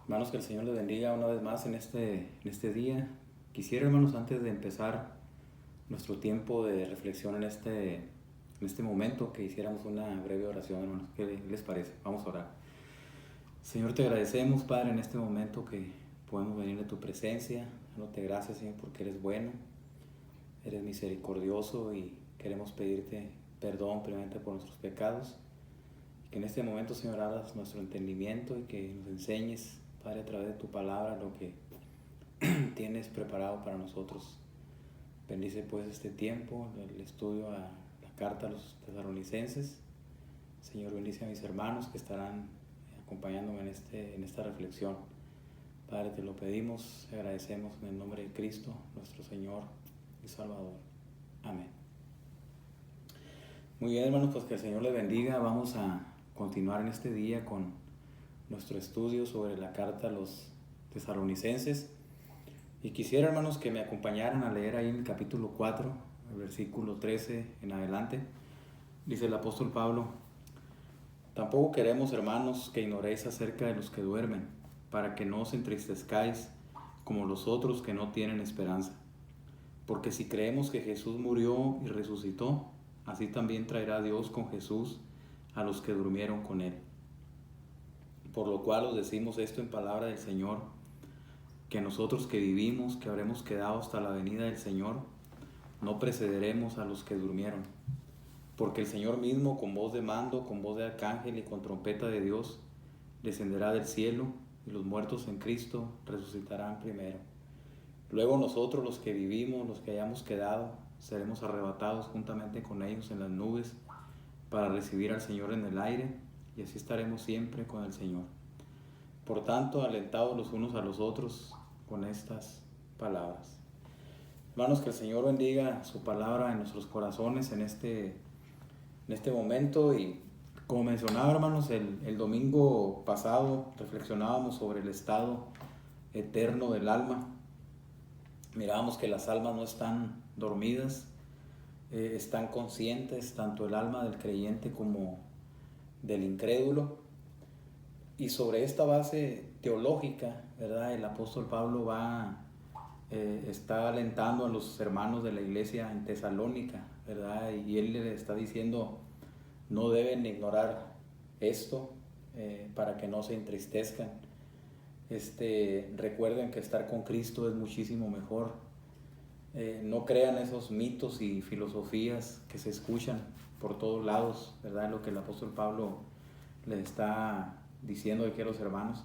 Hermanos, que el Señor les bendiga una vez más en este día. Quisiera, hermanos, antes de empezar nuestro tiempo de reflexión en este momento, que hiciéramos una breve oración, hermanos. ¿Qué les parece? Vamos a orar. Señor, te agradecemos, Padre, en este momento que podemos venir de tu presencia. Dándote gracias, Señor, porque eres bueno, eres misericordioso y queremos pedirte perdón primeramente por nuestros pecados. Y que en este momento, Señor, abras nuestro entendimiento y que nos enseñes, Padre, a través de tu palabra lo que tienes preparado para nosotros. Bendice pues este tiempo, el estudio a la carta a los tesalonicenses. Señor, bendice a mis hermanos que estarán acompañándome en esta reflexión. Padre, te lo pedimos, te agradecemos en el nombre de Cristo, nuestro Señor y Salvador. Amén. Muy bien, hermanos, pues que el Señor les bendiga. Vamos a continuar en este día con nuestro estudio sobre la carta a los tesalonicenses. Y quisiera, hermanos, que me acompañaran a leer ahí en el capítulo 4, el versículo 13 en adelante. Dice el apóstol Pablo: tampoco queremos, hermanos, que ignoréis acerca de los que duermen, para que no os entristezcáis como los otros que no tienen esperanza. Porque si creemos que Jesús murió y resucitó, así también traerá Dios con Jesús a los que durmieron con él. Por lo cual os decimos esto en palabra del Señor, que nosotros que vivimos, que habremos quedado hasta la venida del Señor, no precederemos a los que durmieron. Porque el Señor mismo, con voz de mando, con voz de arcángel y con trompeta de Dios, descenderá del cielo, y los muertos en Cristo resucitarán primero. Luego nosotros, los que vivimos, los que hayamos quedado, seremos arrebatados juntamente con ellos en las nubes para recibir al Señor en el aire, y así estaremos siempre con el Señor. Por tanto, alentados los unos a los otros con estas palabras. Hermanos, que el Señor bendiga su palabra en nuestros corazones en este momento. Y como mencionaba, hermanos, el domingo pasado reflexionábamos sobre el estado eterno del alma. Mirábamos que las almas no están dormidas, están conscientes, tanto el alma del creyente como del incrédulo. Y sobre esta base teológica, ¿verdad?, el apóstol Pablo está alentando a los hermanos de la iglesia en Tesalónica, ¿verdad? Y él les está diciendo: no deben ignorar esto para que no se entristezcan. Recuerden que estar con Cristo es muchísimo mejor. No crean esos mitos y filosofías que se escuchan por todos lados, ¿verdad? Lo que el apóstol Pablo les está diciendo aquí a los hermanos.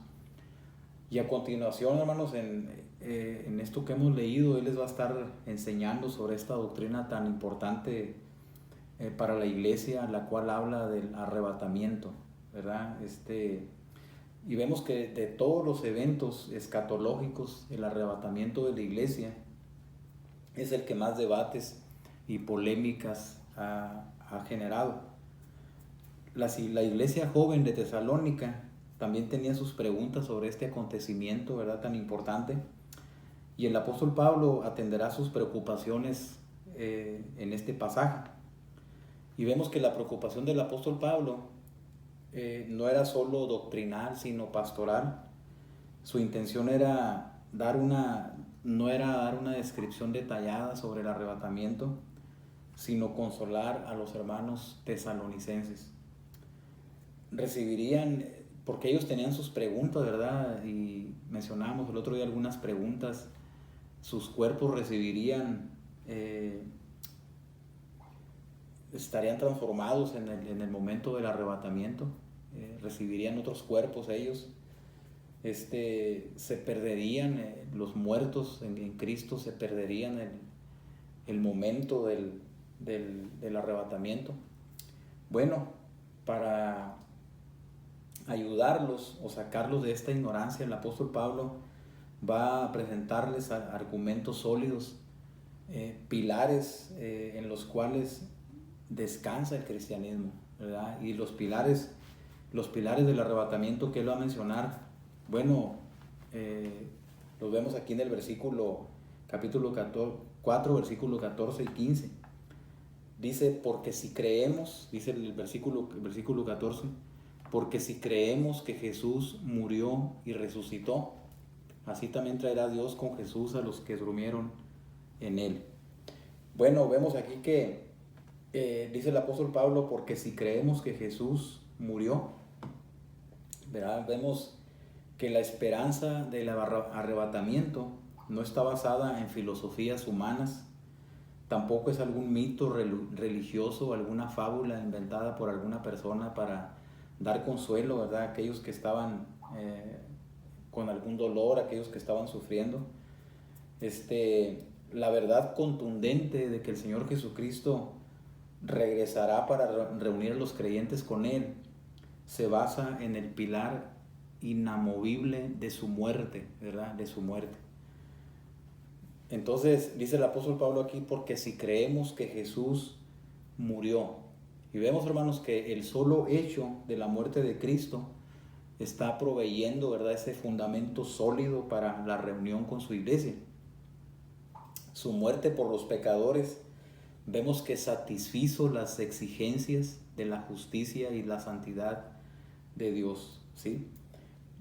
Y a continuación, hermanos, en esto que hemos leído, él les va a estar enseñando sobre esta doctrina tan importante para la iglesia, la cual habla del arrebatamiento, ¿verdad? Y vemos que de todos los eventos escatológicos, el arrebatamiento de la iglesia es el que más debates y polémicas ha generado. La iglesia joven de Tesalónica también tenía sus preguntas sobre este acontecimiento, ¿verdad?, tan importante. Y el apóstol Pablo atenderá sus preocupaciones en este pasaje. Y vemos que la preocupación del apóstol Pablo no era solo doctrinal, sino pastoral. Su intención no era dar una descripción detallada sobre el arrebatamiento, sino consolar a los hermanos tesalonicenses. Recibirían, porque ellos tenían sus preguntas, ¿verdad? Y mencionábamos el otro día algunas preguntas. Sus cuerpos estarían transformados en el momento del arrebatamiento. Recibirían otros cuerpos ellos. Se perderían, los muertos en Cristo se perderían el momento del arrebatamiento. Bueno, para ayudarlos o sacarlos de esta ignorancia, el apóstol Pablo va a presentarles argumentos sólidos, pilares en los cuales descansa el cristianismo, ¿verdad? Y los pilares del arrebatamiento que él va a mencionar, bueno, los vemos aquí en el capítulo 4, versículo 14 y 15. Dice: porque si creemos, dice el versículo 14, porque si creemos que Jesús murió y resucitó, así también traerá Dios con Jesús a los que durmieron en él. Bueno, vemos aquí que dice el apóstol Pablo, porque si creemos que Jesús murió, ¿verdad? Vemos que la esperanza del arrebatamiento no está basada en filosofías humanas, tampoco es algún mito religioso, alguna fábula inventada por alguna persona para dar consuelo, ¿verdad? A aquellos que estaban con algún dolor, aquellos que estaban sufriendo. La verdad contundente de que el Señor Jesucristo regresará para reunir a los creyentes con Él se basa en el pilar inamovible de su muerte, ¿verdad? De su muerte. Entonces dice el apóstol Pablo aquí, porque si creemos que Jesús murió, y vemos, hermanos, que el solo hecho de la muerte de Cristo está proveyendo, ¿verdad?, ese fundamento sólido para la reunión con su iglesia. Su muerte por los pecadores, vemos que satisfizo las exigencias de la justicia y la santidad de Dios, ¿sí?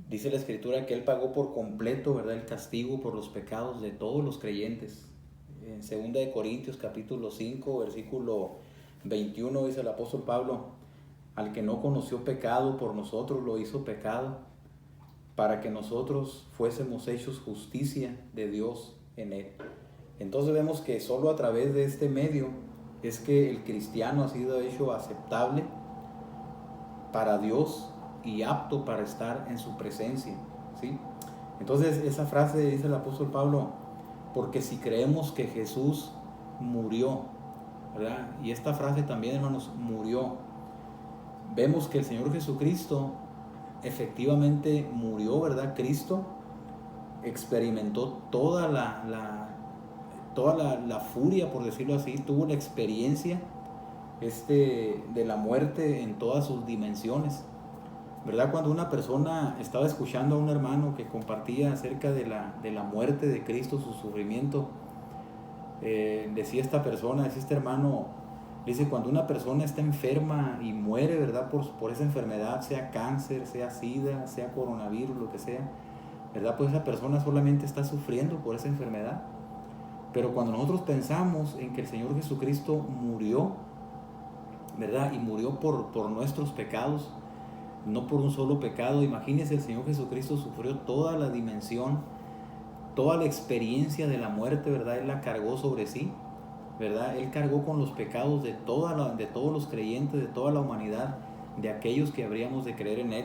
Dice la Escritura que Él pagó por completo, ¿verdad?, el castigo por los pecados de todos los creyentes. En 2 Corintios capítulo 5, versículo 21, dice el apóstol Pablo, al que no conoció pecado por nosotros lo hizo pecado, para que nosotros fuésemos hechos justicia de Dios en Él. Entonces vemos que solo a través de este medio es que el cristiano ha sido hecho aceptable para Dios y apto para estar en su presencia, ¿sí? Entonces esa frase dice el apóstol Pablo, porque si creemos que Jesús murió, ¿verdad? Y esta frase también, hermanos, murió. Vemos que el Señor Jesucristo efectivamente murió, ¿verdad? Cristo experimentó toda la furia, por decirlo así, tuvo la experiencia de la muerte en todas sus dimensiones, ¿verdad? Cuando una persona estaba escuchando a un hermano que compartía acerca de la muerte de Cristo, su sufrimiento, decía esta persona, decía este hermano, dice, cuando una persona está enferma y muere, ¿verdad?, por esa enfermedad, sea cáncer, sea sida, sea coronavirus, lo que sea, ¿verdad?, pues esa persona solamente está sufriendo por esa enfermedad. Pero cuando nosotros pensamos en que el Señor Jesucristo murió, ¿verdad?, y murió por nuestros pecados, no por un solo pecado. Imagínense, el Señor Jesucristo sufrió toda la dimensión, toda la experiencia de la muerte, ¿verdad? Él la cargó sobre sí, ¿verdad? Él cargó con los pecados de todos los creyentes, de toda la humanidad, de aquellos que habríamos de creer en Él,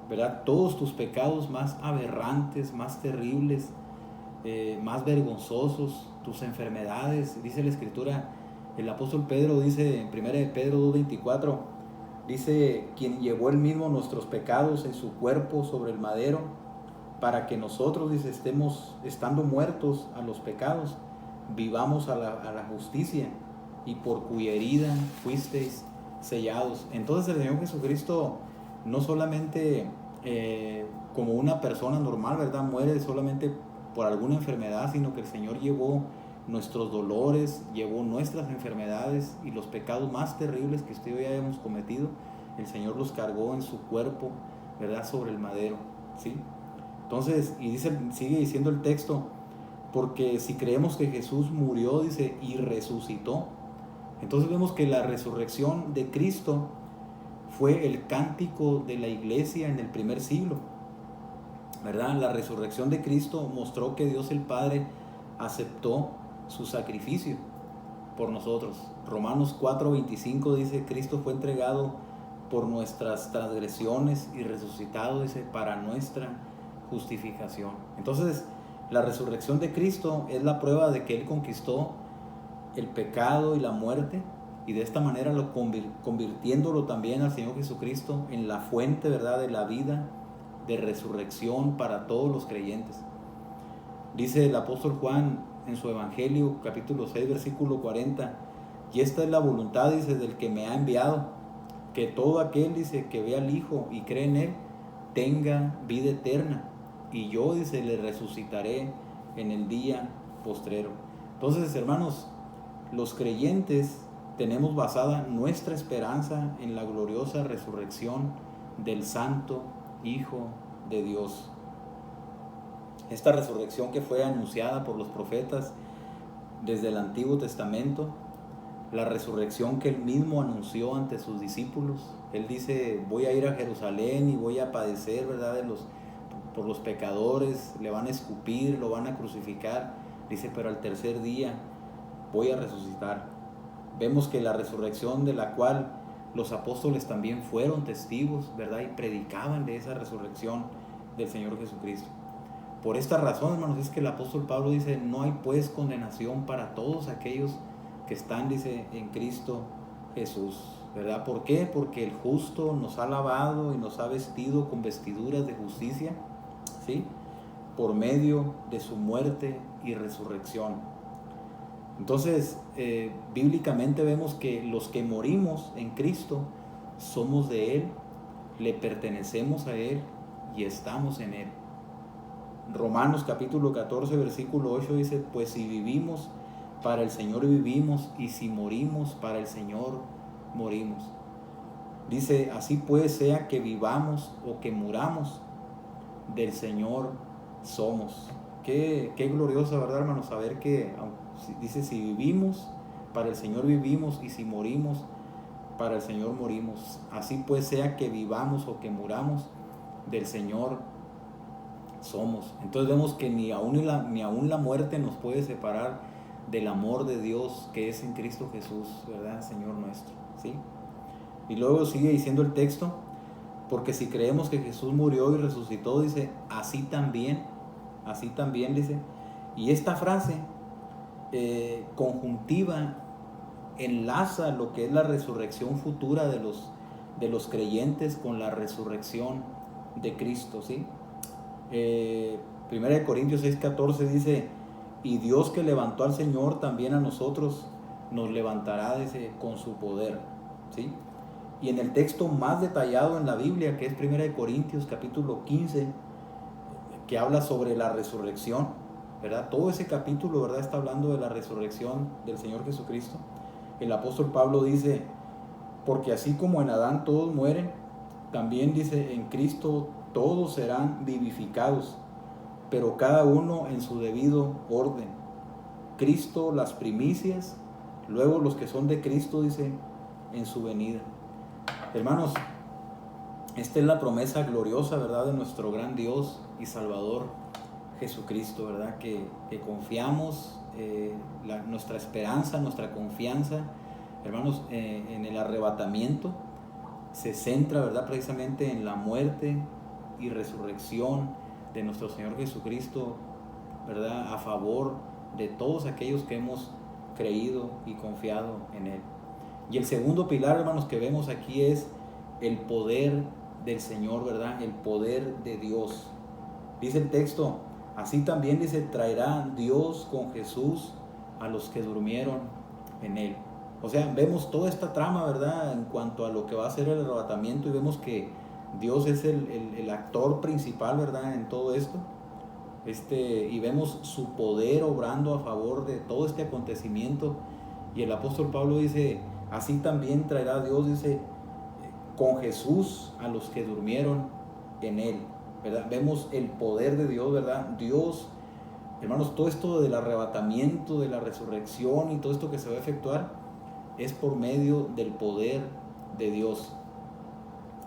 ¿verdad? Todos tus pecados más aberrantes, más terribles, más vergonzosos, tus enfermedades. Dice la Escritura, el apóstol Pedro dice en 1 Pedro 2:24, dice, quien llevó él mismo nuestros pecados en su cuerpo sobre el madero, para que nosotros, dice, estando muertos a los pecados, vivamos a la justicia, y por cuya herida fuisteis sellados. Entonces el Señor Jesucristo no solamente como una persona normal, ¿verdad?, muere solamente por alguna enfermedad, sino que el Señor llevó nuestros dolores, llevó nuestras enfermedades y los pecados más terribles que usted y yo hayamos cometido, el Señor los cargó en su cuerpo, ¿verdad?, sobre el madero, ¿sí? Entonces, y dice, sigue diciendo el texto, porque si creemos que Jesús murió, dice, y resucitó, entonces vemos que la resurrección de Cristo fue el cántico de la iglesia en el primer siglo, ¿verdad? La resurrección de Cristo mostró que Dios el Padre aceptó su sacrificio por nosotros. Romanos 4:25 dice, Cristo fue entregado por nuestras transgresiones y resucitado, dice, para nuestra justificación. Entonces, la resurrección de Cristo es la prueba de que Él conquistó el pecado y la muerte, y de esta manera convirtiéndolo también al Señor Jesucristo en la fuente, ¿verdad?, de la vida, de resurrección para todos los creyentes. Dice el apóstol Juan en su Evangelio, capítulo 6, versículo 40, y esta es la voluntad, dice, del que me ha enviado, que todo aquel, dice, que vea al Hijo y cree en Él, tenga vida eterna, y yo, dice, le resucitaré en el día postrero. Entonces, hermanos, los creyentes tenemos basada nuestra esperanza en la gloriosa resurrección del Santo Hijo de Dios. Esta resurrección que fue anunciada por los profetas desde el Antiguo Testamento, la resurrección que él mismo anunció ante sus discípulos. Él dice, voy a ir a Jerusalén y voy a padecer, ¿verdad?, por los pecadores, le van a escupir, lo van a crucificar. Dice, pero al tercer día voy a resucitar. Vemos que la resurrección de la cual los apóstoles también fueron testigos, ¿verdad?, y predicaban de esa resurrección del Señor Jesucristo. Por esta razón, hermanos, es que el apóstol Pablo dice, no hay pues condenación para todos aquellos que están, dice, en Cristo Jesús, ¿verdad? ¿Por qué? Porque el justo nos ha lavado y nos ha vestido con vestiduras de justicia, ¿sí?, por medio de su muerte y resurrección. Entonces, bíblicamente vemos que los que morimos en Cristo somos de Él, le pertenecemos a Él y estamos en Él. Romanos capítulo 14, versículo 8 dice, pues si vivimos, para el Señor vivimos, y si morimos, para el Señor morimos. Dice, así pues, sea que vivamos o que muramos, del Señor somos. Qué gloriosa, ¿verdad, hermanos? Saber que, dice, si vivimos, para el Señor vivimos, y si morimos, para el Señor morimos. Así pues, sea que vivamos o que muramos, del Señor somos. Entonces vemos que ni aún la muerte nos puede separar del amor de Dios que es en Cristo Jesús, ¿verdad?, Señor nuestro, ¿sí? Y luego sigue diciendo el texto, porque si creemos que Jesús murió y resucitó, dice, así también, dice. Y esta frase conjuntiva enlaza lo que es la resurrección futura de los creyentes con la resurrección de Cristo, ¿sí? 1 Corintios 6:14 dice, y Dios que levantó al Señor también a nosotros nos levantará, dice, con su poder, ¿sí? Y en el texto más detallado en la Biblia, que es 1 Corintios capítulo 15, que habla sobre la resurrección, ¿verdad? Todo ese capítulo, ¿verdad?, está hablando de la resurrección del Señor Jesucristo. El apóstol Pablo dice, porque así como en Adán todos mueren, también, dice, en Cristo todos serán vivificados, pero cada uno en su debido orden. Cristo las primicias, luego los que son de Cristo, dice, en su venida. Hermanos, esta es la promesa gloriosa, ¿verdad?, de nuestro gran Dios y Salvador Jesucristo, ¿verdad?, que confiamos, nuestra esperanza, nuestra confianza, hermanos, en el arrebatamiento se centra, ¿verdad?, precisamente en la muerte y resurrección de nuestro Señor Jesucristo, ¿verdad?, a favor de todos aquellos que hemos creído y confiado en Él. Y el segundo pilar, hermanos, que vemos aquí es el poder del Señor, ¿verdad?, el poder de Dios. Dice el texto, así también, dice, traerá Dios con Jesús a los que durmieron en Él. O sea, vemos toda esta trama, ¿verdad?, en cuanto a lo que va a ser el arrebatamiento, y vemos que Dios es el actor principal, ¿verdad?, en todo esto. Y vemos su poder obrando a favor de todo este acontecimiento. Y el apóstol Pablo dice, así también traerá Dios, dice, con Jesús a los que durmieron en Él, ¿verdad? Vemos el poder de Dios, ¿verdad? Dios, hermanos, todo esto del arrebatamiento, de la resurrección y todo esto que se va a efectuar es por medio del poder de Dios.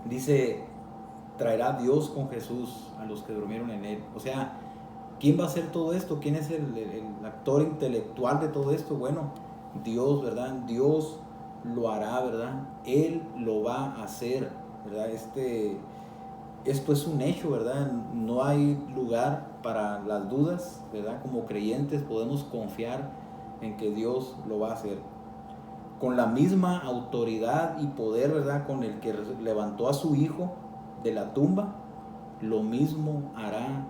Dice, traerá Dios con Jesús a los que durmieron en Él. O sea, ¿quién va a hacer todo esto? ¿Quién es el actor intelectual de todo esto? Bueno, Dios, ¿verdad? Dios lo hará, ¿verdad? Él lo va a hacer, ¿verdad? Esto es un hecho, ¿verdad? No hay lugar para las dudas, ¿verdad? Como creyentes podemos confiar en que Dios lo va a hacer. Con la misma autoridad y poder, ¿verdad?, con el que levantó a su Hijo de la tumba, lo mismo hará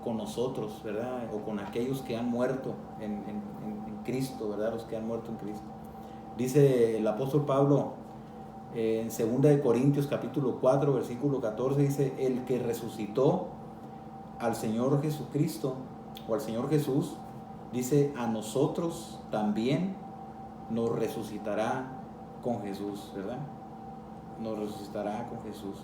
con nosotros, ¿verdad?, o con aquellos que han muerto en Cristo, ¿verdad?, los que han muerto en Cristo. Dice el apóstol Pablo en 2 Corintios capítulo 4, versículo 14, dice, el que resucitó al Señor Jesucristo, o al Señor Jesús, dice, a nosotros también nos resucitará con Jesús, ¿verdad? Nos resucitará con Jesús.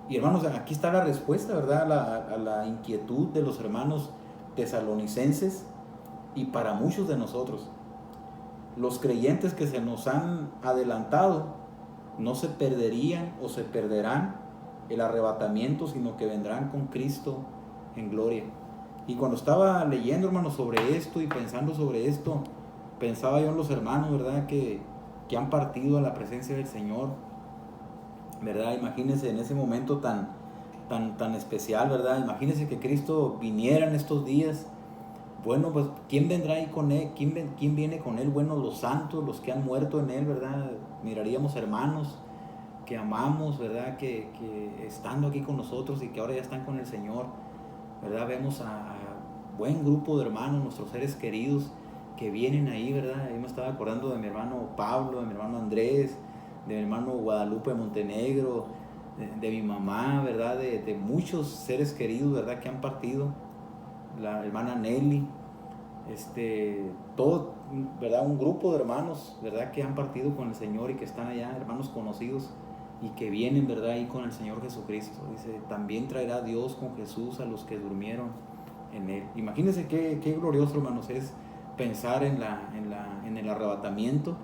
Y hermanos, aquí está la respuesta, ¿verdad? A la inquietud de los hermanos tesalonicenses y para muchos de nosotros. Los creyentes que se nos han adelantado no se perderían o se perderán el arrebatamiento, sino que vendrán con Cristo en gloria. Y cuando estaba leyendo, hermanos, sobre esto y pensando sobre esto, pensaba yo en los hermanos, ¿verdad? Que han partido a la presencia del Señor, ¿verdad? Imagínense en ese momento tan especial, ¿verdad? Imagínense que Cristo viniera en estos días. Bueno, pues, ¿quién vendrá ahí con Él? ¿Quién viene con Él? Bueno, los santos, los que han muerto en Él, ¿verdad? Miraríamos hermanos que amamos, ¿verdad? Que estando aquí con nosotros y que ahora ya están con el Señor, ¿verdad? Vemos a buen grupo de hermanos, nuestros seres queridos, que vienen ahí, ¿verdad? Yo me estaba acordando de mi hermano Pablo, de mi hermano Andrés, de mi hermano Guadalupe Montenegro, de mi mamá, ¿verdad? De muchos seres queridos, ¿verdad? Que han partido, la hermana Nelly, todo, ¿verdad? Un grupo de hermanos, ¿verdad? Que han partido con el Señor y que están allá, hermanos conocidos, y que vienen, ¿verdad? Ahí con el Señor Jesucristo. Dice, también traerá Dios con Jesús a los que durmieron en Él. Imagínense qué glorioso, hermanos, es pensar en el arrebatamiento,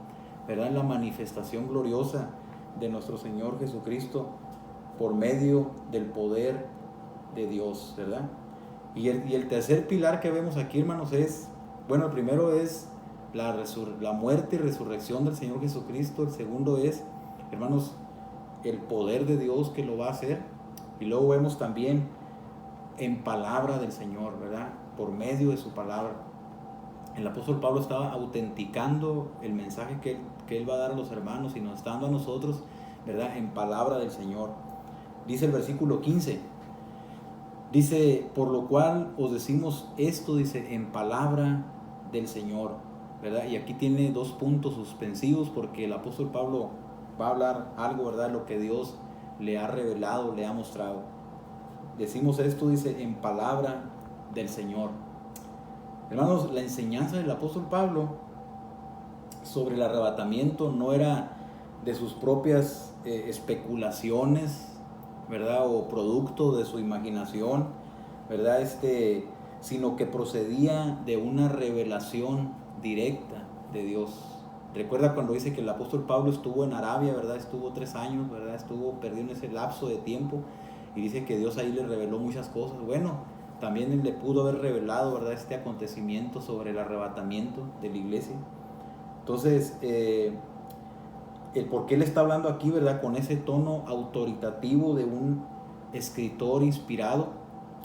¿verdad? En la manifestación gloriosa de nuestro Señor Jesucristo por medio del poder de Dios, ¿verdad? Y el tercer pilar que vemos aquí, hermanos, es, bueno, el primero es la muerte y resurrección del Señor Jesucristo. El segundo es, hermanos, el poder de Dios que lo va a hacer. Y luego vemos también en palabra del Señor, ¿verdad? Por medio de su palabra. El apóstol Pablo estaba autenticando el mensaje que él va a dar a los hermanos y nos está dando a nosotros, ¿verdad? En palabra del Señor. Dice el versículo 15. Dice, por lo cual os decimos esto, dice, en palabra del Señor, ¿verdad? Y aquí tiene dos puntos suspensivos porque el apóstol Pablo va a hablar algo, ¿verdad? Lo que Dios le ha revelado, le ha mostrado. Decimos esto, dice, en palabra del Señor. Hermanos, la enseñanza del apóstol Pablo sobre el arrebatamiento no era de sus propias especulaciones, ¿verdad? O producto de su imaginación, ¿verdad? Sino que procedía de una revelación directa de Dios. Recuerda cuando dice que el apóstol Pablo estuvo en Arabia, ¿verdad? Estuvo 3 años, ¿verdad? Estuvo perdido en ese lapso de tiempo y dice que Dios ahí le reveló muchas cosas. Bueno, también él le pudo haber revelado, ¿verdad? Este acontecimiento sobre el arrebatamiento de la iglesia. Entonces, el por qué él está hablando aquí, ¿verdad? Con ese tono autoritativo de un escritor inspirado,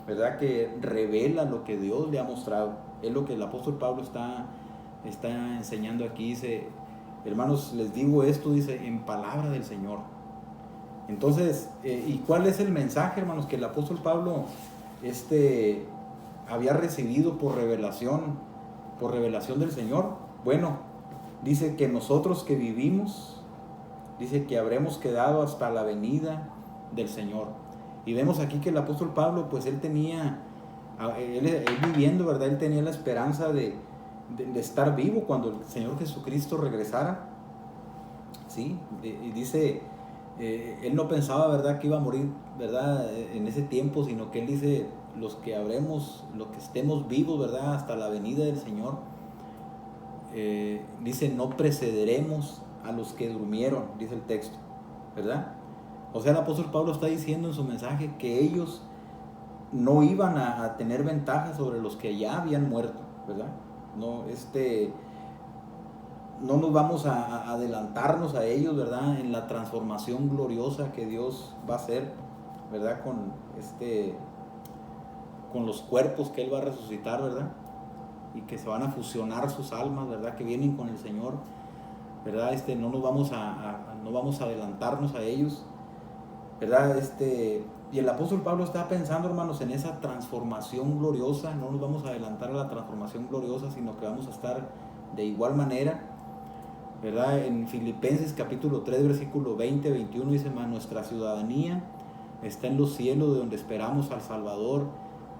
¿verdad? Que revela lo que Dios le ha mostrado. Es lo que el apóstol Pablo está enseñando aquí. Dice, hermanos, les digo esto, dice, en palabra del Señor. Entonces, ¿y cuál es el mensaje, hermanos, que el apóstol Pablo había recibido por revelación del Señor? Bueno, dice que nosotros que vivimos, dice que habremos quedado hasta la venida del Señor. Y vemos aquí que el apóstol Pablo, pues él viviendo, ¿verdad? Él tenía la esperanza de estar vivo cuando el Señor Jesucristo regresara. ¿Sí? Y dice, él no pensaba, ¿verdad?, que iba a morir, ¿verdad?, en ese tiempo, sino que él dice, los que estemos vivos, ¿verdad?, hasta la venida del Señor, dice, no precederemos a los que durmieron, dice el texto, ¿verdad? O sea, el apóstol Pablo está diciendo en su mensaje que ellos no iban a tener ventaja sobre los que ya habían muerto, ¿verdad? No nos vamos a adelantarnos a ellos, ¿verdad? En la transformación gloriosa que Dios va a hacer, ¿verdad? Con los cuerpos que Él va a resucitar, ¿verdad? Y que se van a fusionar sus almas, ¿verdad? Que vienen con el Señor, ¿verdad? No vamos a adelantarnos a ellos, ¿verdad? Y el apóstol Pablo está pensando, hermanos, en esa transformación gloriosa. No nos vamos a adelantar a la transformación gloriosa, sino que vamos a estar de igual manera, ¿verdad? En Filipenses capítulo 3, versículo 20-21 dice, nuestra ciudadanía está en los cielos, de donde esperamos al Salvador,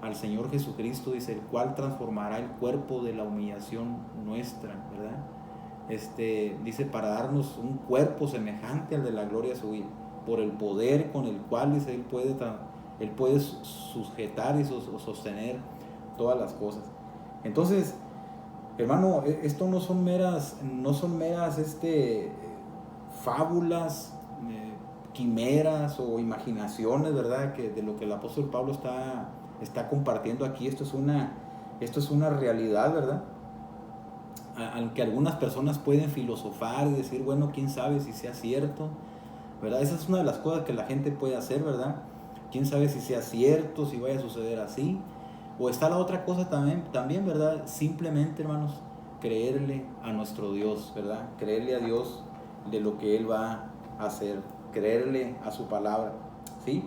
al Señor Jesucristo, dice, el cual transformará el cuerpo de la humillación nuestra, ¿verdad? Dice, para darnos un cuerpo semejante al de la gloria suya. por el poder con el cual, dice, Él puede sujetar y sostener todas las cosas. Entonces, hermano, esto no son meras fábulas, quimeras o imaginaciones, ¿verdad? Que de lo que el apóstol Pablo está compartiendo aquí. Esto es una realidad, ¿verdad? Aunque algunas personas pueden filosofar y decir, bueno, quién sabe si sea cierto, ¿verdad? Esa es una de las cosas que la gente puede hacer, ¿verdad? Quién sabe si sea cierto, si vaya a suceder así. O está la otra cosa también, ¿verdad? Simplemente, hermanos, creerle a nuestro Dios, ¿verdad? Creerle a Dios de lo que Él va a hacer, creerle a su palabra, ¿sí?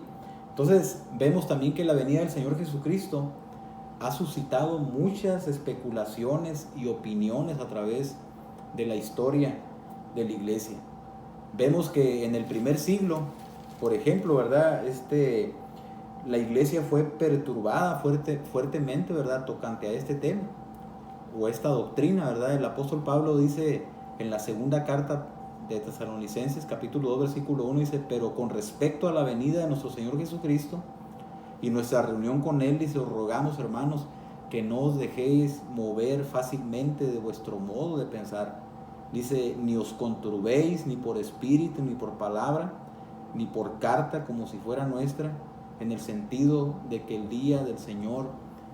Entonces, vemos también que la venida del Señor Jesucristo ha suscitado muchas especulaciones y opiniones a través de la historia de la iglesia. Vemos que en el primer siglo, por ejemplo, ¿verdad? La iglesia fue perturbada fuertemente, ¿verdad? Tocante a este tema o esta doctrina, ¿verdad? El apóstol Pablo dice en la segunda carta de Tesalonicenses, capítulo 2, versículo 1, dice: pero con respecto a la venida de nuestro Señor Jesucristo y nuestra reunión con Él, dice, os rogamos, hermanos, que no os dejéis mover fácilmente de vuestro modo de pensar. Dice, ni os conturbéis, ni por espíritu, ni por palabra, ni por carta, como si fuera nuestra, en el sentido de que el día del Señor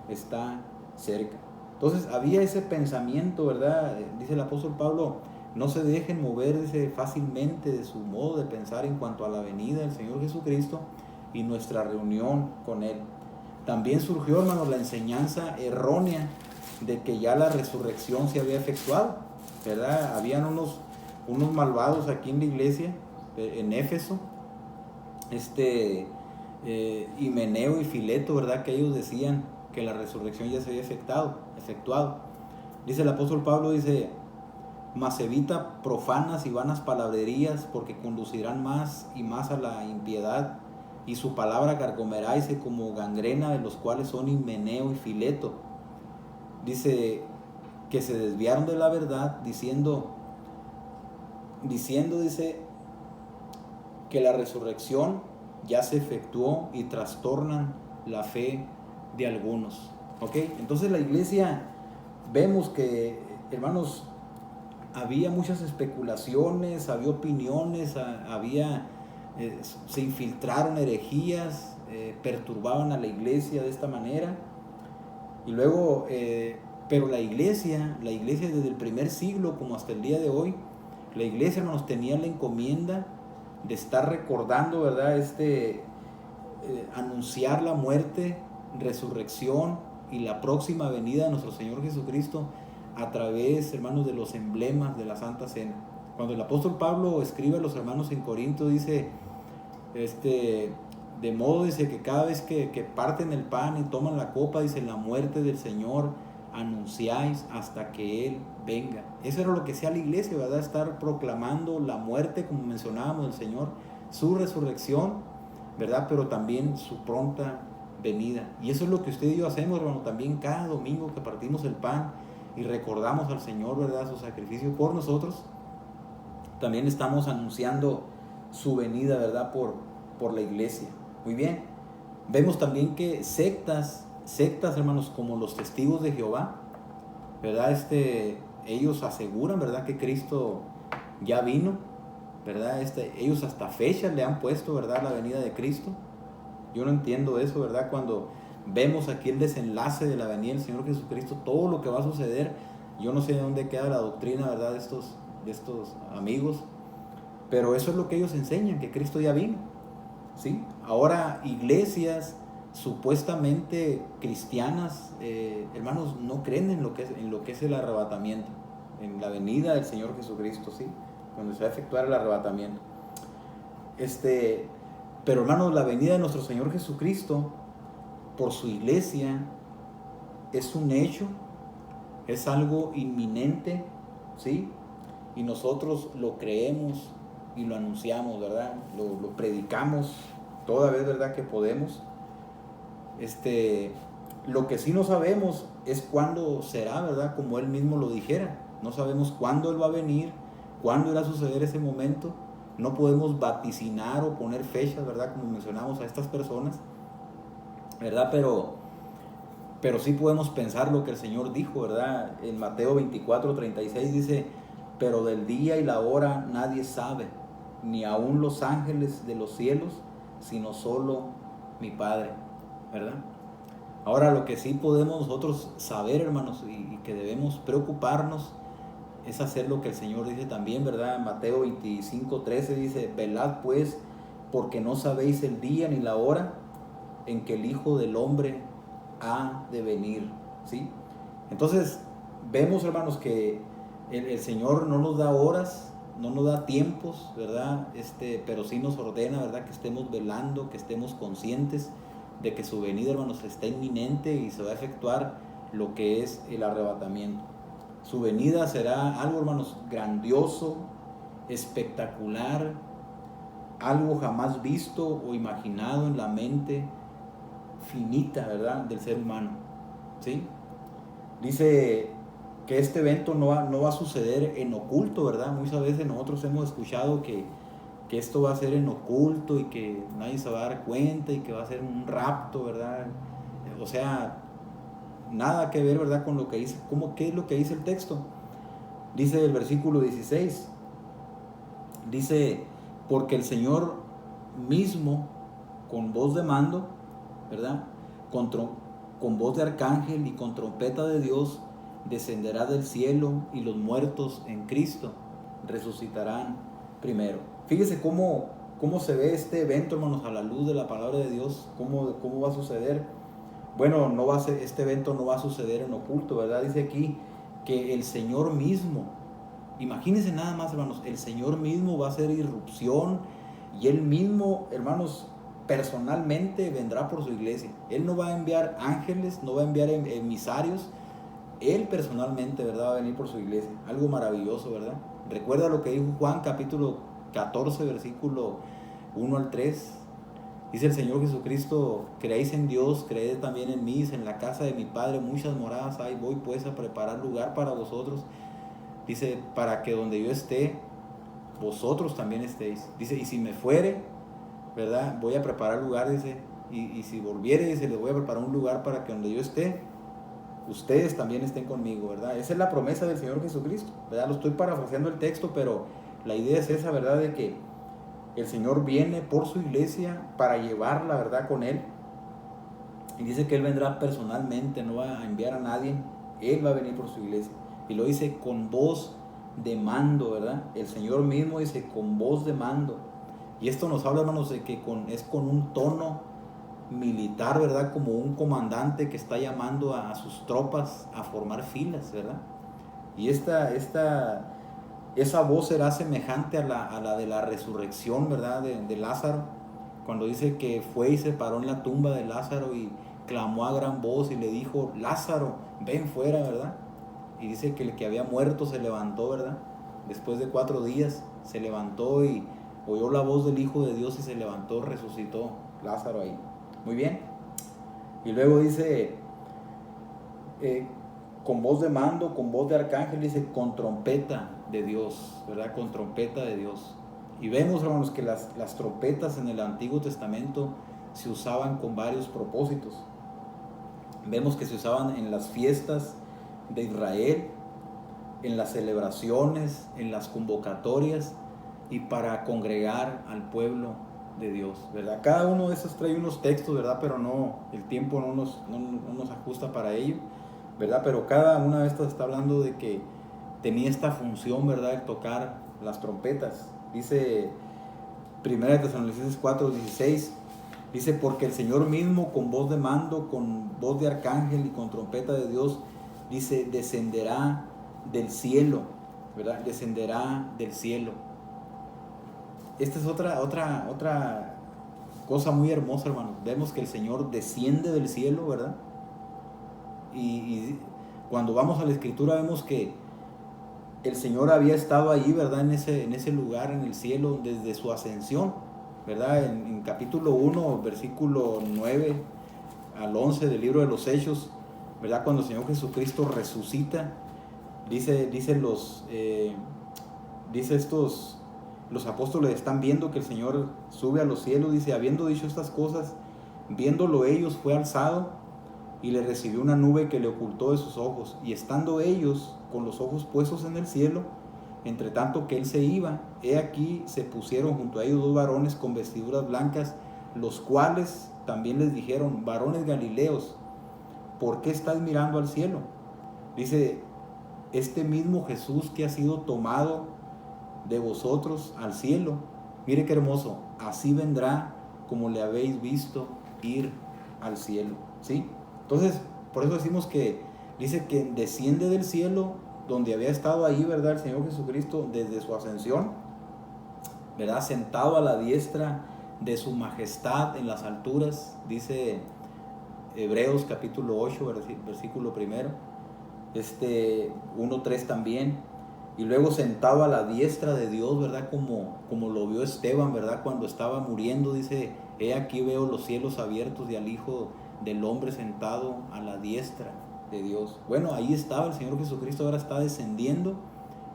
está cerca. Entonces, había ese pensamiento, ¿verdad? Dice el apóstol Pablo, no se dejen mover, dice, fácilmente de su modo de pensar en cuanto a la venida del Señor Jesucristo y nuestra reunión con Él. También surgió, hermanos, la enseñanza errónea de que ya la resurrección se había efectuado, ¿verdad? Habían unos malvados aquí en la iglesia, en Éfeso, Himeneo y Fileto, ¿verdad? Que ellos decían que la resurrección ya se había efectuado. Dice el apóstol Pablo, dice, mas evita profanas y vanas palabrerías, porque conducirán más y más a la impiedad, y su palabra carcomerá como gangrena, de los cuales son Himeneo y Fileto. Dice que se desviaron de la verdad, diciendo, dice, que la resurrección ya se efectuó y trastornan la fe de algunos. ¿Ok? Entonces la iglesia, vemos que, hermanos, había muchas especulaciones, había opiniones, se infiltraron herejías, perturbaban a la iglesia de esta manera. Y luego, pero la iglesia desde el primer siglo como hasta el día de hoy, la iglesia, hermanos, tenía la encomienda de estar recordando, ¿verdad? Anunciar la muerte, resurrección y la próxima venida de nuestro Señor Jesucristo a través, hermanos, de los emblemas de la Santa Cena. Cuando el apóstol Pablo escribe a los hermanos en Corinto, dice, de modo, dice, que cada vez que parten el pan y toman la copa, dice, la muerte del Señor anunciáis hasta que Él venga. Eso era lo que hacía la iglesia, ¿verdad? Estar proclamando la muerte, como mencionábamos, del Señor, su resurrección, ¿verdad? Pero también su pronta venida. Y eso es lo que usted y yo hacemos, hermano, también cada domingo que partimos el pan y recordamos al Señor, ¿verdad? Su sacrificio por nosotros. También estamos anunciando su venida, ¿verdad? Por la iglesia. Muy bien. Vemos también que sectas, hermanos, como los testigos de Jehová, ¿verdad? Ellos aseguran, ¿verdad? Que Cristo ya vino, ¿verdad? Ellos hasta fechas le han puesto, ¿verdad? La venida de Cristo. Yo no entiendo eso, ¿verdad? Cuando vemos aquí el desenlace de la venida del Señor Jesucristo, todo lo que va a suceder, yo no sé de dónde queda la doctrina, ¿verdad? De estos amigos, pero eso es lo que ellos enseñan, que Cristo ya vino, ¿sí? Ahora iglesias supuestamente cristianas, hermanos, no creen en lo que es el arrebatamiento, en la venida del Señor Jesucristo, ¿sí? Cuando se va a efectuar el arrebatamiento. Pero, hermanos, la venida de nuestro Señor Jesucristo por su iglesia es un hecho, es algo inminente, ¿sí? Y nosotros lo creemos y lo anunciamos, ¿verdad? Lo predicamos toda vez, ¿verdad? Que podemos. Lo que sí no sabemos es cuándo será, ¿verdad? Como Él mismo lo dijera. No sabemos cuándo Él va a venir, cuándo irá a suceder ese momento, no podemos vaticinar o poner fechas, ¿verdad? Como mencionamos a estas personas, ¿verdad? Pero sí podemos pensar lo que el Señor dijo, ¿verdad? En Mateo 24:36 dice, pero del día y la hora nadie sabe, ni aun los ángeles de los cielos, sino solo mi Padre, ¿verdad? Ahora, lo que sí podemos nosotros saber, hermanos, y que debemos preocuparnos, es hacer lo que el Señor dice también, ¿verdad? Mateo 25:13 dice, velad pues, porque no sabéis el día ni la hora en que el Hijo del Hombre ha de venir, ¿sí? Entonces, vemos, hermanos, que el Señor no nos da horas, no nos da tiempos, ¿verdad? Pero sí nos ordena, ¿verdad? Que estemos velando, que estemos conscientes de que su venida, hermanos, está inminente y se va a efectuar lo que es el arrebatamiento. Su venida será algo, hermanos, grandioso, espectacular, algo jamás visto o imaginado en la mente finita, ¿verdad?, del ser humano, ¿sí? Dice que este evento no va a suceder en oculto, ¿verdad? Muchas veces nosotros hemos escuchado que esto va a ser en oculto y que nadie se va a dar cuenta y que va a ser un rapto, ¿verdad? O sea, nada que ver, ¿verdad?, con lo que dice. ¿Qué es lo que dice el texto? Dice el versículo 16, dice, porque el Señor mismo, con voz de mando, ¿verdad?, con voz de arcángel y con trompeta de Dios, descenderá del cielo, y los muertos en Cristo resucitarán primero. Fíjese cómo se ve este evento, hermanos, a la luz de la palabra de Dios, cómo va a suceder. Bueno, este evento no va a suceder en oculto, ¿verdad? Dice aquí que el Señor mismo, imagínense nada más, hermanos, el Señor mismo va a hacer irrupción, y Él mismo, hermanos, personalmente vendrá por su iglesia. Él no va a enviar ángeles, no va a enviar emisarios. Él personalmente, ¿verdad?, va a venir por su iglesia. Algo maravilloso, ¿verdad? Recuerda lo que dijo Juan capítulo 14, versículo 1 al 3. Dice el Señor Jesucristo, creéis en Dios, creed también en mí. En la casa de mi Padre muchas moradas hay, voy pues a preparar lugar para vosotros. Dice, para que donde yo esté, vosotros también estéis. Dice, y si me fuere, ¿verdad?, voy a preparar lugar, dice, y si volviere, dice, les voy a preparar un lugar para que donde yo esté, ustedes también estén conmigo, ¿verdad? Esa es la promesa del Señor Jesucristo, ¿verdad? Lo estoy parafraseando el texto, pero la idea es esa, ¿verdad?, de que el Señor viene por su iglesia para llevarla, ¿verdad?, con Él. Y dice que Él vendrá personalmente, no va a enviar a nadie, Él va a venir por su iglesia. Y lo dice con voz de mando, ¿verdad? El Señor mismo dice con voz de mando. Y esto nos habla, hermanos, de que es con un tono militar, ¿verdad? Como un comandante que está llamando a sus tropas a formar filas, ¿verdad? Y esa voz será semejante a la de la resurrección, ¿verdad?, de Lázaro, cuando dice que fue y se paró en la tumba de Lázaro y clamó a gran voz y le dijo, Lázaro, ven fuera, ¿verdad? Y dice que el que había muerto se levantó, ¿verdad? Después de 4 días se levantó y oyó la voz del Hijo de Dios y se levantó, resucitó Lázaro ahí. Muy bien. Y luego dice, con voz de mando, con voz de arcángel, dice, con trompeta de Dios, ¿verdad? Con trompeta de Dios. Y vemos, hermanos, que las trompetas en el Antiguo Testamento se usaban con varios propósitos. Vemos que se usaban en las fiestas de Israel, en las celebraciones, en las convocatorias y para congregar al pueblo de Dios, ¿verdad? Cada uno de esos trae unos textos, ¿verdad? Pero el tiempo no nos ajusta para ello, ¿verdad? Pero cada una de estas está hablando de que tenía esta función, ¿verdad?, de tocar las trompetas. Dice 1 Tesalonicenses 4:16, dice, porque el Señor mismo con voz de mando, con voz de arcángel y con trompeta de Dios, dice, descenderá del cielo, ¿verdad? Descenderá del cielo. Esta es otra cosa muy hermosa, hermano. Vemos que el Señor desciende del cielo, ¿verdad? Y cuando vamos a la Escritura vemos que el Señor había estado ahí, ¿verdad?, en ese lugar, en el cielo, desde su ascensión, ¿verdad? En capítulo 1, versículo 9 al 11 del libro de los Hechos, ¿verdad?, cuando el Señor Jesucristo resucita, dice estos los apóstoles están viendo que el Señor sube a los cielos, dice, habiendo dicho estas cosas, viéndolo ellos, fue alzado y le recibió una nube que le ocultó de sus ojos. Y estando ellos con los ojos puestos en el cielo, entre tanto que él se iba, he aquí se pusieron junto a ellos dos varones con vestiduras blancas, los cuales también les dijeron, varones galileos, ¿por qué estáis mirando al cielo? Dice, este mismo Jesús que ha sido tomado de vosotros al cielo, mire qué hermoso, así vendrá como le habéis visto ir al cielo, ¿sí? Entonces, por eso decimos que dice que desciende del cielo donde había estado ahí, ¿verdad? El Señor Jesucristo desde su ascensión, ¿verdad? Sentado a la diestra de su majestad en las alturas, dice Hebreos capítulo 8, versículo 1, 1:3 también, y luego sentado a la diestra de Dios, ¿verdad? Como lo vio Esteban, ¿verdad? Cuando estaba muriendo, dice, he aquí veo los cielos abiertos y al Hijo del Hombre sentado a la diestra de Dios. Bueno, ahí estaba el Señor Jesucristo, ahora está descendiendo,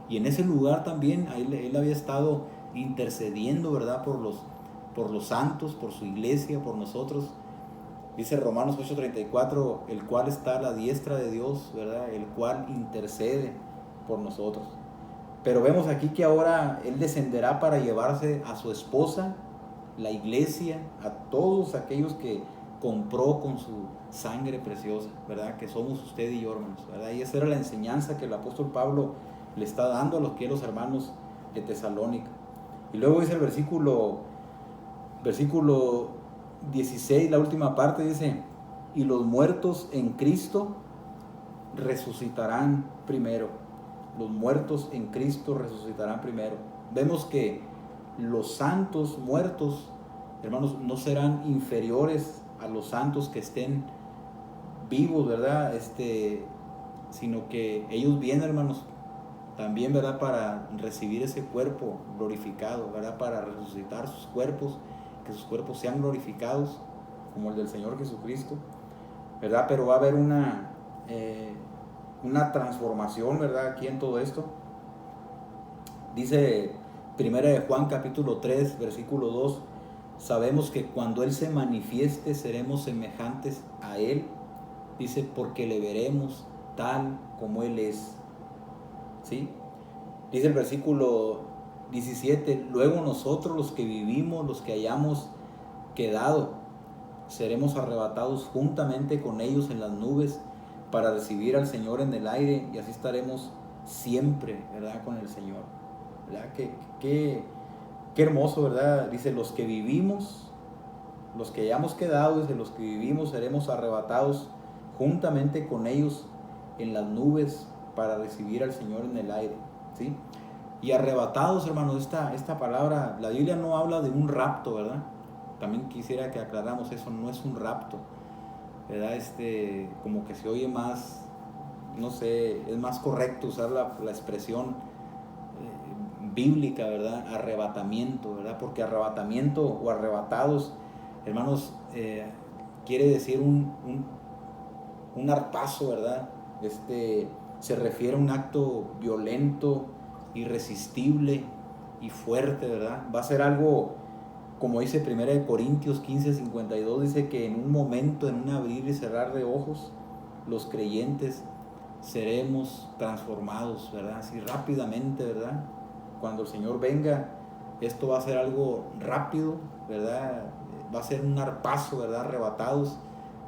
y en ese lugar también él había estado intercediendo, ¿verdad? Por los santos, por su iglesia, por nosotros. Dice Romanos 8:34, el cual está a la diestra de Dios, ¿verdad? El cual intercede por nosotros. Pero vemos aquí que ahora Él descenderá para llevarse a su esposa, la iglesia, a todos aquellos que compró con su sangre preciosa, ¿verdad? Que somos usted y yo, hermanos, ¿verdad? Y esa era la enseñanza que el apóstol Pablo le está dando a los hermanos de Tesalónica. Y luego dice el versículo 16, la última parte, dice, y los muertos en Cristo resucitarán primero. Los muertos en Cristo resucitarán primero. Vemos que los santos muertos, hermanos, no serán inferiores a los santos que estén vivos, ¿verdad? Sino que ellos vienen, hermanos, también, ¿verdad? Para recibir ese cuerpo glorificado, ¿verdad? Para resucitar sus cuerpos, que sus cuerpos sean glorificados como el del Señor Jesucristo, ¿verdad? Pero va a haber una transformación, ¿verdad? Aquí en todo esto. Dice 1 de Juan capítulo 3, versículo 2, sabemos que cuando Él se manifieste seremos semejantes a Él, dice, porque le veremos tal como Él es, ¿sí? Dice el versículo 17, luego nosotros los que vivimos, los que hayamos quedado, seremos arrebatados juntamente con ellos en las nubes para recibir al Señor en el aire, y así estaremos siempre, ¿verdad? Con el Señor, ¿verdad? Qué hermoso, ¿verdad? Dice, los que vivimos, los que hayamos quedado, dice, los que vivimos seremos arrebatados juntamente con ellos en las nubes para recibir al Señor en el aire, ¿sí? Y arrebatados, hermanos, esta palabra, la Biblia no habla de un rapto, ¿verdad? También quisiera que aclaramos eso, no es un rapto, ¿verdad? Como que se oye más, no sé, es más correcto usar la expresión bíblica, ¿verdad? Arrebatamiento, ¿verdad? Porque arrebatamiento o arrebatados, hermanos, quiere decir un arpazo, ¿verdad? Se refiere a un acto violento, irresistible y fuerte, ¿verdad? Va a ser algo, como dice 1 Corintios 15:52, dice que en un momento, en un abrir y cerrar de ojos, los creyentes seremos transformados, ¿verdad? Así rápidamente, ¿verdad? Cuando el Señor venga, esto va a ser algo rápido, ¿verdad? Va a ser un arpazo, ¿verdad? Arrebatados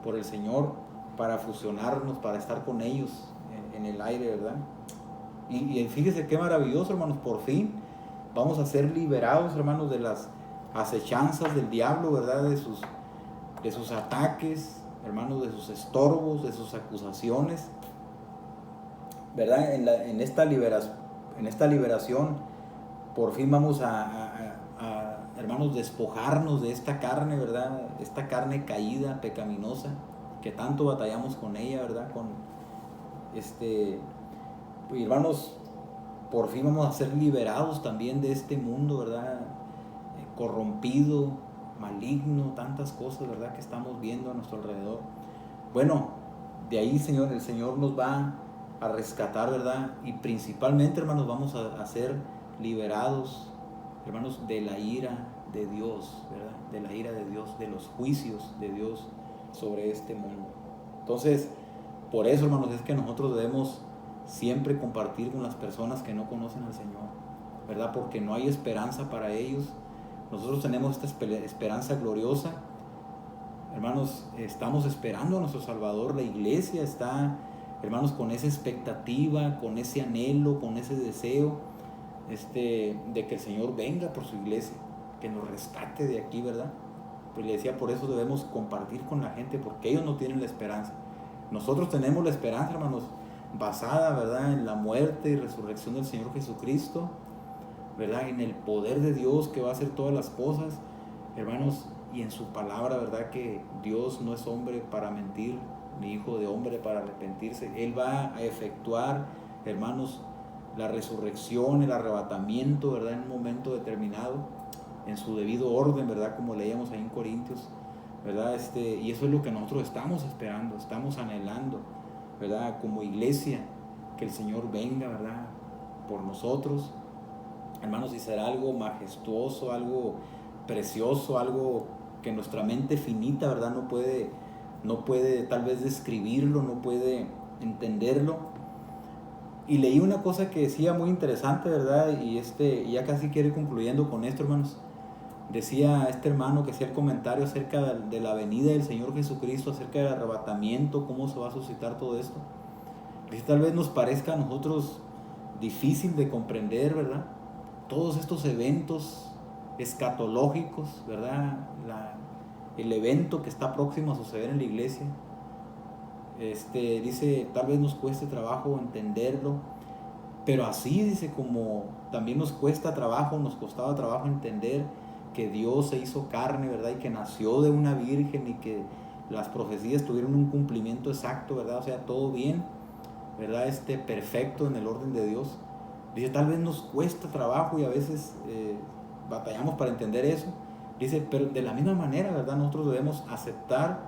por el Señor para fusionarnos, para estar con ellos en el aire, ¿verdad? Y fíjese qué maravilloso, hermanos, por fin vamos a ser liberados, hermanos, de las acechanzas del diablo, ¿verdad? De sus ataques, hermanos, de sus estorbos, de sus acusaciones, ¿verdad? En esta liberación, por fin vamos a hermanos, despojarnos de esta carne, ¿verdad? Esta carne caída, pecaminosa, que tanto batallamos con ella, ¿verdad? Hermanos, por fin vamos a ser liberados también de este mundo, ¿verdad? Corrompido, maligno, tantas cosas, ¿verdad? Que estamos viendo a nuestro alrededor. Bueno, de ahí, el Señor nos va a rescatar, ¿verdad? Y principalmente, hermanos, vamos a ser liberados hermanos, de la ira de Dios, ¿verdad? De la ira de Dios, de los juicios de Dios sobre este mundo. Entonces, por eso, hermanos, es que nosotros debemos siempre compartir con las personas que no conocen al Señor, ¿verdad? Porque no hay esperanza para ellos. Nosotros tenemos esta esperanza gloriosa. Hermanos, estamos esperando a nuestro Salvador. La iglesia está, hermanos, con esa expectativa, con ese anhelo, con ese deseo de que el Señor venga por su iglesia, que nos rescate de aquí, ¿verdad? Pues le decía, por eso debemos compartir con la gente, porque ellos no tienen la esperanza. Nosotros tenemos la esperanza, hermanos, basada, ¿verdad?, en la muerte y resurrección del Señor Jesucristo, ¿verdad?, en el poder de Dios que va a hacer todas las cosas, hermanos, y en su palabra, ¿verdad?, que Dios no es hombre para mentir, ni hijo de hombre para arrepentirse. Él va a efectuar, hermanos, la resurrección, el arrebatamiento, ¿verdad?, en un momento determinado, en su debido orden, ¿verdad?, como leíamos ahí en Corintios, ¿verdad? Y eso es lo que nosotros estamos esperando, estamos anhelando, ¿verdad?, como iglesia, que el Señor venga, ¿verdad?, por nosotros, hermanos, y será algo majestuoso, algo precioso, algo que nuestra mente finita, ¿verdad?, no puede tal vez describirlo, no puede entenderlo. Y leí una cosa que decía muy interesante, ¿verdad? Y ya casi quiero ir concluyendo con esto, hermanos. Decía este hermano que hacía el comentario acerca de la venida del Señor Jesucristo, acerca del arrebatamiento, cómo se va a suscitar todo esto. Dice, tal vez nos parezca a nosotros difícil de comprender, ¿verdad?, todos estos eventos escatológicos, ¿verdad?, el evento que está próximo a suceder en la iglesia. Dice, tal vez nos cueste trabajo entenderlo, pero así, dice, como también nos costaba trabajo entender que Dios se hizo carne, ¿verdad?, y que nació de una virgen y que las profecías tuvieron un cumplimiento exacto, ¿verdad? O sea, todo bien, ¿verdad? Perfecto en el orden de Dios. Dice, tal vez nos cuesta trabajo y a veces batallamos para entender eso. Dice, pero de la misma manera, ¿verdad?, nosotros debemos aceptar,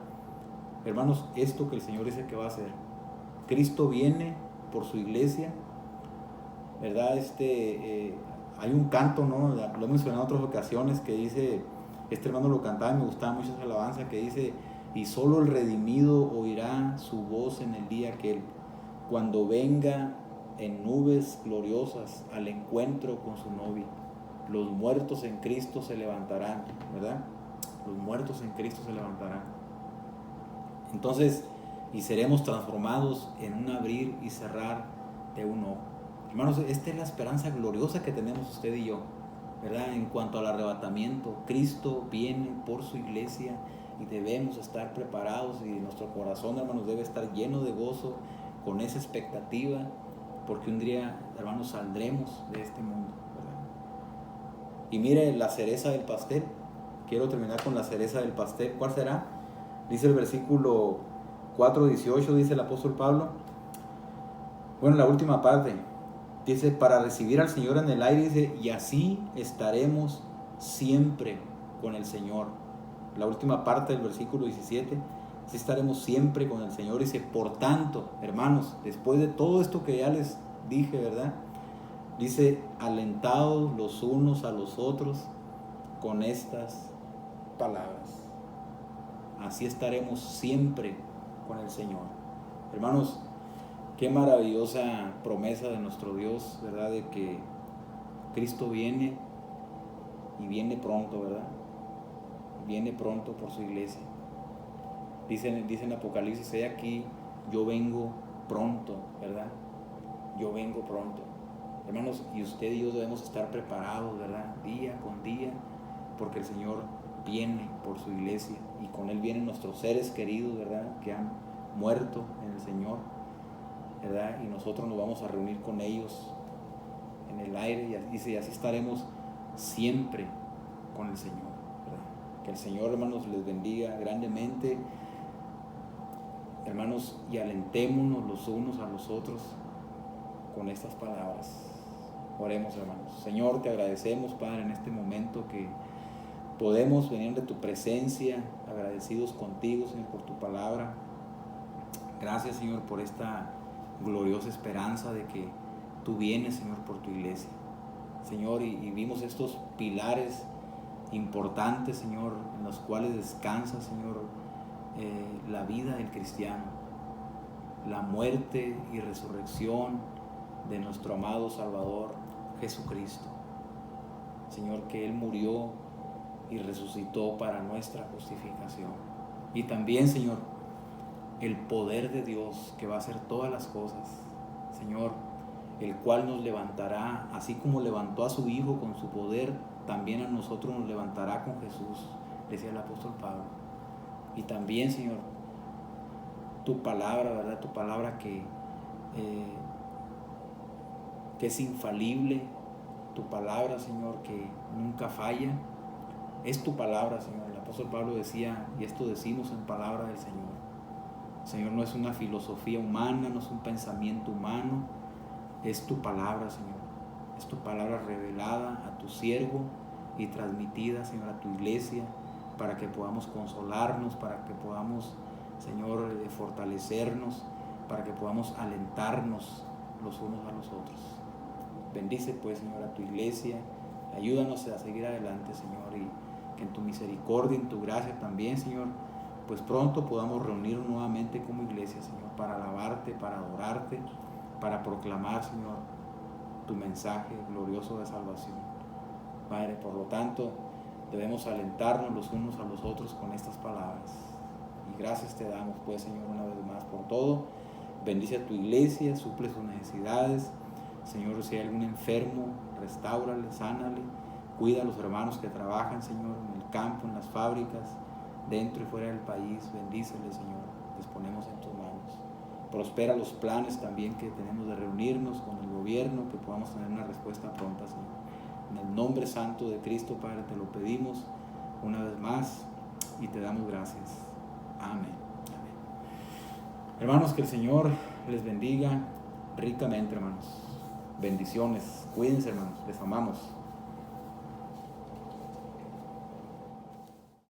hermanos, esto que el Señor dice que va a hacer. Cristo viene por su iglesia, ¿verdad? Hay un canto, ¿no?, lo he mencionado en otras ocasiones, que dice, este hermano lo cantaba y me gustaba mucho esa alabanza, que dice, y solo el redimido oirá su voz en el día aquel, cuando venga en nubes gloriosas al encuentro con su novia. Los muertos en Cristo se levantarán, ¿verdad? Los muertos en Cristo se levantarán. Entonces, y seremos transformados en un abrir y cerrar de un ojo. Hermanos, esta es la esperanza gloriosa que tenemos usted y yo, ¿verdad? En cuanto al arrebatamiento, Cristo viene por su iglesia y debemos estar preparados, y nuestro corazón, hermanos, debe estar lleno de gozo con esa expectativa, porque un día, hermanos, saldremos de este mundo, ¿verdad? Y mire la cereza del pastel. Quiero terminar con la cereza del pastel. ¿Cuál será? Dice el versículo 4:18, dice el apóstol Pablo. Bueno, la última parte. Dice, para recibir al Señor en el aire, dice, y así estaremos siempre con el Señor. La última parte del versículo 17, así estaremos siempre con el Señor. Dice, por tanto, hermanos, después de todo esto que ya les dije, ¿verdad? Dice, alentados los unos a los otros con estas palabras. Así estaremos siempre con el Señor. Hermanos, qué maravillosa promesa de nuestro Dios, ¿verdad? De que Cristo viene y viene pronto, ¿verdad? Viene pronto por su iglesia. Dice en Apocalipsis, he aquí, yo vengo pronto, ¿verdad? Yo vengo pronto. Hermanos, y usted y yo debemos estar preparados, ¿verdad? Día con día, porque el Señor viene por su iglesia y con Él vienen nuestros seres queridos, ¿verdad?, que han muerto en el Señor, ¿verdad? Y nosotros nos vamos a reunir con ellos en el aire, y dice, así estaremos siempre con el Señor, ¿verdad? Que el Señor, hermanos, les bendiga grandemente, hermanos, y alentémonos los unos a los otros con estas palabras. Oremos, hermanos. Señor, te agradecemos, Padre, en este momento que podemos venir de tu presencia, agradecidos contigo, Señor, por tu palabra. Gracias, Señor, por esta gloriosa esperanza de que tú vienes, Señor, por tu iglesia. Señor, y vimos estos pilares importantes, Señor, en los cuales descansa, Señor, la vida del cristiano, la muerte y resurrección de nuestro amado Salvador Jesucristo. Señor, que Él murió y resucitó para nuestra justificación. Y también, Señor, el poder de Dios que va a hacer todas las cosas, Señor, el cual nos levantará, así como levantó a su Hijo con su poder, también a nosotros nos levantará con Jesús, decía el apóstol Pablo. Y también, Señor, tu palabra, ¿verdad? Tu palabra que es infalible, tu palabra, Señor, que nunca falla, es tu palabra, Señor. El apóstol Pablo decía, y esto decimos en palabra del Señor. Señor, no es una filosofía humana, no es un pensamiento humano, es tu palabra, Señor. Es tu palabra revelada a tu siervo y transmitida, Señor, a tu iglesia, para que podamos consolarnos, para que podamos, Señor, fortalecernos, para que podamos alentarnos los unos a los otros. Bendice, pues, Señor, a tu iglesia. Ayúdanos a seguir adelante, Señor, y que en tu misericordia, en tu gracia también, Señor, pues pronto podamos reunirnos nuevamente como iglesia, Señor, para alabarte, para adorarte, para proclamar, Señor, tu mensaje glorioso de salvación. Padre, por lo tanto, debemos alentarnos los unos a los otros con estas palabras. Y gracias te damos, pues, Señor, una vez más por todo. Bendice a tu iglesia, suple sus necesidades. Señor, si hay algún enfermo, restáurale, sánale. Cuida a los hermanos que trabajan, Señor, en el campo, en las fábricas, dentro y fuera del país. Bendíceles, Señor. Les ponemos en tus manos. Prospera los planes también que tenemos de reunirnos con el gobierno, que podamos tener una respuesta pronta, Señor. En el nombre santo de Cristo, Padre, te lo pedimos una vez más y te damos gracias. Amén. Amén. Hermanos, que el Señor les bendiga ricamente, hermanos. Bendiciones. Cuídense, hermanos. Les amamos.